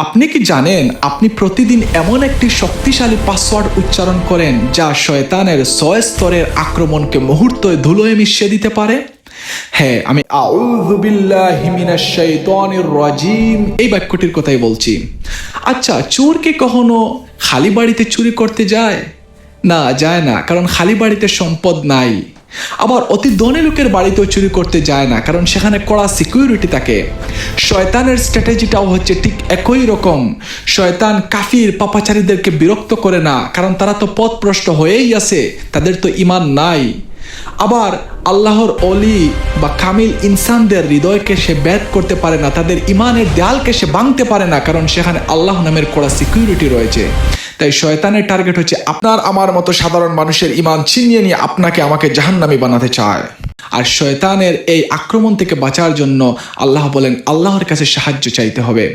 আপনি কি জানেন আপনি প্রতিদিন এমন একটি শক্তিশালী পাসওয়ার্ড উচ্চারণ করেন যা শয়তানের ৬ স্তরের আক্রমণকে মুহূর্তে ধুলোয় মিশিয়ে দিতে পারে? হ্যাঁ, আমি আউযু বিল্লাহি মিনাশ শাইতানির রাজিম এই বাক্যটির কথাই বলছি। আচ্ছা, চোর কি কখনো খালি বাড়িতে চুরি করতে যায়? না, যায় না, কারণ খালি বাড়িতে সম্পদ নাই। আবার অতি ধনী লোকের বাড়িতেও চুরি করতে যায় না, কারণ সেখানে কড়া সিকিউরিটি থাকে। শয়তানের স্ট্র্যাটেজিটাও হচ্ছে ঠিক একই রকম। শয়তান কাফির পাপাচারীদেরকে বিরক্ত করে না, কারণ তারা তো পথভ্রষ্ট হয়েই আছে, তাদের তো ঈমান নাই। আবার আল্লাহর অলি বা কামিল ইনসানদের হৃদয়কে সে ভেদ করতে পারে না, তাদের ঈমানের দেয়ালকে সে ভাঙতে পারে না, কারণ সেখানে আল্লাহ নামের কড়া সিকিউরিটি রয়েছে। তাই শয়তানের টার্গেট হচ্ছে আপনার আমার মতো সাধারণ মানুষের ঈমান ছিনিয়ে নিয়ে আপনাকে আমাকে জাহান্নামী বানাতে চায়। আর শয়তানের এই আক্রমণ থেকে বাঁচার জন্য আল্লাহ বলেন আল্লাহর কাছে সাহায্য চাইতে হবে।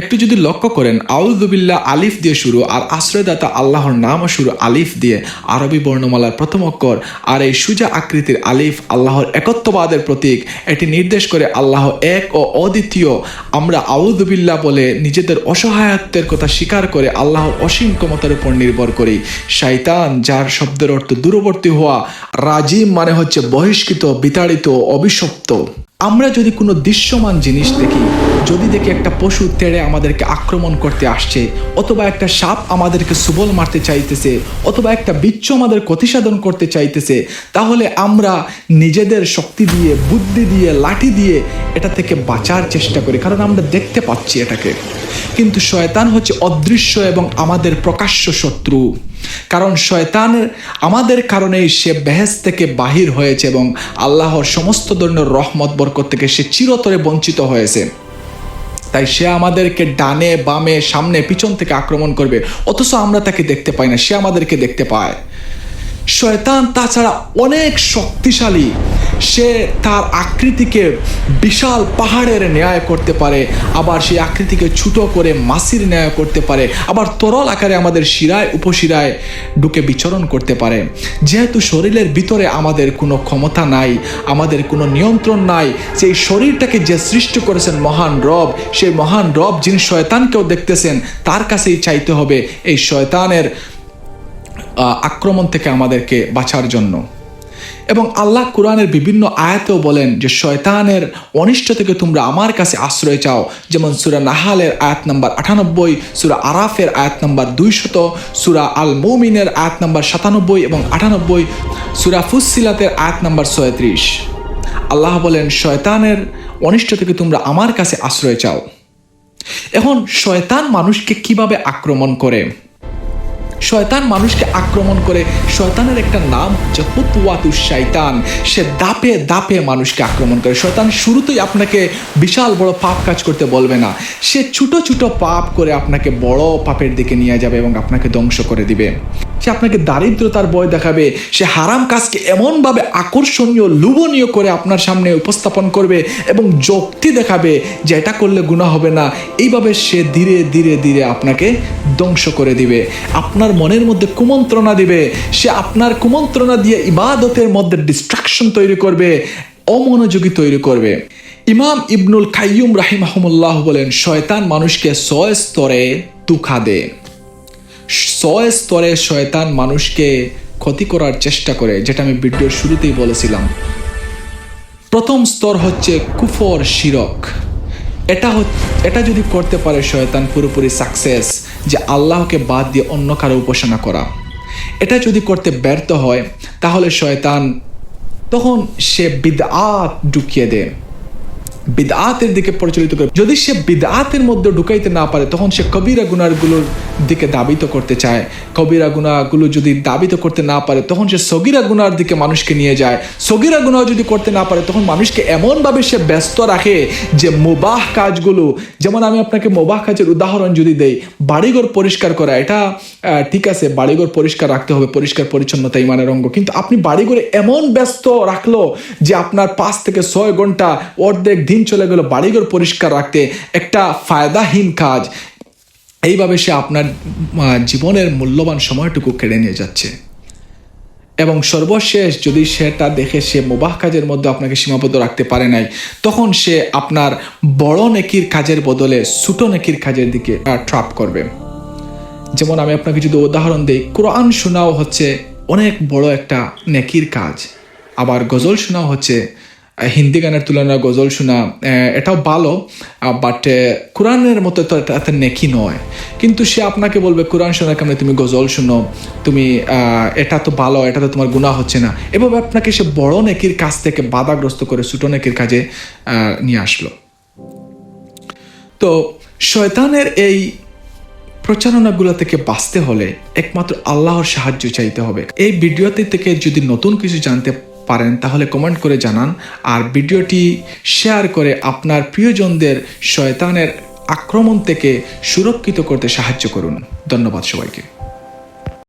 একটু যদি লক্ষ্য করেন, আউযু বিল্লাহ আলিফ দিয়ে শুরু, আর আশ্রয়দাতা আল্লাহর নামও শুরু আলিফ দিয়ে, আরবি বর্ণমালার প্রথম অক্ষর। আর এই সুজা আকৃতির আলিফ আল্লাহর একত্ববাদের প্রতীক। এটি নির্দেশ করে আল্লাহ এক ও অদ্বিতীয়। আমরা আউযু বিল্লাহ বলে নিজেদের অসহায়ত্বের কথা স্বীকার করে আল্লাহর অসীম ক্ষমতার উপর নির্ভর করি। শয়তান, যার শব্দের অর্থ দূরবর্তী হওয়া, রাজিম মানে হচ্ছে বহিষ্কৃত, বিতাড়িত, অভিশপ্ত। আমরা যদি কোনো দৃশ্যমান জিনিস দেখি, যদি দেখি একটা পশু তেড়ে আমাদেরকে আক্রমণ করতে আসছে, অথবা একটা সাপ আমাদেরকে সুবল মারতে চাইতেছে, অথবা একটা বিচ্ছু আমাদের ক্ষতিসাধন করতে চাইতেছে, তাহলে আমরা নিজেদের শক্তি দিয়ে, বুদ্ধি দিয়ে, লাঠি দিয়ে এটা থেকে বাঁচার চেষ্টা করি, কারণ আমরা দেখতে পাচ্ছি এটাকে। কিন্তু শয়তান হচ্ছে অদৃশ্য এবং আমাদের প্রকাশ্য শত্রু। কারণ শয়তানের আমাদের কারণেই সে বেহেশত থেকে বাহির হয়েছে এবং আল্লাহর সমস্ত ধরনের রহমত বরকত থেকে সে চিরতরে বঞ্চিত হয়েছে। তাই সে আমাদেরকে ডানে বামে সামনে পিছন থেকে আক্রমণ করবে, অথচ আমরা তাকে দেখতে পাই না, সে আমাদেরকে দেখতে পায়। শয়তান তাছাড়া অনেক শক্তিশালী। সে তার আকৃতিকে বিশাল পাহাড়ের ন্যায় করতে পারে, আবার সেই আকৃতিকে ছোট করে মাছির ন্যায় করতে পারে, আবার তরল আকারে আমাদের শিরায় উপশিরায় ঢুকে বিচরণ করতে পারে। যেহেতু শরীরের ভিতরে আমাদের কোনো ক্ষমতা নাই, আমাদের কোনো নিয়ন্ত্রণ নাই, সেই শরীরটাকে যে সৃষ্টি করেছেন মহান রব, সেই মহান রব যিনি শয়তানকেও দেখতেছেন, তার কাছেই চাইতে হবে এই শয়তানের আক্রমণ থেকে আমাদেরকে বাঁচার জন্য। এবং আল্লাহ কোরআনের বিভিন্ন আয়াতেও বলেন যে শয়তানের অনিষ্ট থেকে তোমরা আমার কাছে আশ্রয় চাও, যেমন সূরা নাহালের আয়াত নাম্বার 98, সূরা আরাফের আয়াত নাম্বার 200, সূরা আল মুমিনের আয়াত নাম্বার 97 এবং 98, সূরা ফুসসিলাতের আয়াত নাম্বার 36। আল্লাহ বলেন শয়তানের অনিষ্ট থেকে তোমরা আমার কাছে আশ্রয় চাও। এখন শয়তান মানুষকে কিভাবে আক্রমণ করে? শয়তান মানুষকে আক্রমণ করে, শয়তানের একটা নাম হচ্ছে খুতওয়াতুশ শাইতান। সে দাপে দাপে মানুষকে আক্রমণ করে। শয়তান শুরুতেই আপনাকে বিশাল বড় পাপ কাজ করতে বলবে না, সে ছোট ছোট পাপ করে আপনাকে বড় পাপের দিকে নিয়ে যাবে এবং আপনাকে ধ্বংস করে দিবে। সে আপনাকে দারিদ্রতার ভয় দেখাবে, সে হারাম কাজকে এমনভাবে আকর্ষণীয়, লোভনীয় করে আপনার সামনে উপস্থাপন করবে এবং যুক্তি দেখাবে যে এটা করলে গুনাহ হবে না। এইভাবে সে ধীরে ধীরে ধীরে আপনাকে ধ্বংস করে দিবে, আপনার মনের মধ্যে কুমন্ত্রণা দিবে। সে আপনার কুমন্ত্রণা দিয়ে ইবাদতের মধ্যে ডিস্ট্রাকশন তৈরি করবে, অমনোযোগী তৈরি করবে। ইমাম ইবনুল কাইয়ুম রাহিমাহুমুল্লাহ বলেন শয়তান মানুষকে ৬ স্তরে ধোঁকা দেয়। ৬ স্তরে শয়তান মানুষকে ক্ষতি করার চেষ্টা করে, যেটা আমি ভিডিওর শুরুতেই বলেছিলাম। প্রথম স্তর হচ্ছে কুফর, শিরক। এটা যদি করতে পারে শয়তান পুরোপুরি সাকসেস, যে আল্লাহকে বাদ দিয়ে অন্য কারো উপাসনা করা। এটা যদি করতে ব্যর্থ হয় তাহলে শয়তান তখন সে বিদআত ঢুকিয়ে দেয়, বিদআতের দিকে পরিচালিত করে। যদি সে বিদআতের মধ্যে ঢুকাইতে না পারে তখন সে কবিরা গুনাহগুলোর দিকে দাবিত করতে চায়। কবিরা গুনাহগুলো যদি দাবিত করতে না পারে তখন সে সগীরা গুনার দিকে মানুষকে নিয়ে যায়। সগীরা গুনাহ যদি করতে না পারে তখন মানুষকে এমনভাবে সে ব্যস্ত রাখে যে মুবাহ কাজগুলো, যেমন আমি আপনাকে মুবাহ কাজের উদাহরণ যদি দেই, বাড়িঘর পরিষ্কার করা, এটা ঠিক আছে, বাড়িঘর পরিষ্কার রাখতে হবে, পরিষ্কার পরিচ্ছন্নতা ইমানের অঙ্গ, কিন্তু আপনি বাড়িঘরে এমন ব্যস্ত রাখলো যে আপনার 5 থেকে 6 ঘন্টা অর্ধেক দিন চলে গেল বাড়িঘর পরিষ্কার রাখতে, একটা ফায়দাহীন কাজ। এইভাবে সে আপনার জীবনের মূল্যবান সময়টুকু কেড়ে নিয়ে যাচ্ছে। এবং সর্বশেষ যদি সেটা দেখে সে মুবাহ কাজের মধ্যে আপনাকে সীমাবদ্ধ রাখতে পারে নাই, তখন সে আপনার বড় নেকির কাজের বদলে ছোট নেকির কাজের দিকে ট্র্যাপ করবে। যেমন আমি আপনাকে যদি উদাহরণ দিই, কোরআন শোনাও হচ্ছে অনেক বড় একটা নেকির কাজ। আবার গজল শোনাও হচ্ছে, হিন্দি গানের তুলনায় গজল শোনা এটাও ভালো, বাট কোরআনের মতো তো এত নেকি নয়। কিন্তু সে আপনাকে বলবে কোরআন শোনার কারণে তুমি গজল শুনো, তুমি এটা তো ভালো, এটা তো তোমার গুনাহ হচ্ছে না। এভাবে আপনাকে সে বড় নেকির কাজ থেকে বাধাগ্রস্ত করে ছোট নেকির কাজে নিয়ে আসলো। তো শয়তানের এই প্রচারণাগুলো থেকে বাঁচতে হলে একমাত্র আল্লাহর সাহায্য চাইতে হবে। এই ভিডিওতে থেকে যদি নতুন কিছু জানতে পারেন তাহলে কমেন্ট করে জানান, আর ভিডিওটি শেয়ার করে আপনার প্রিয়জনদের শয়তানের আক্রমণ থেকে সুরক্ষিত করতে সাহায্য করুন। ধন্যবাদ সবাইকে।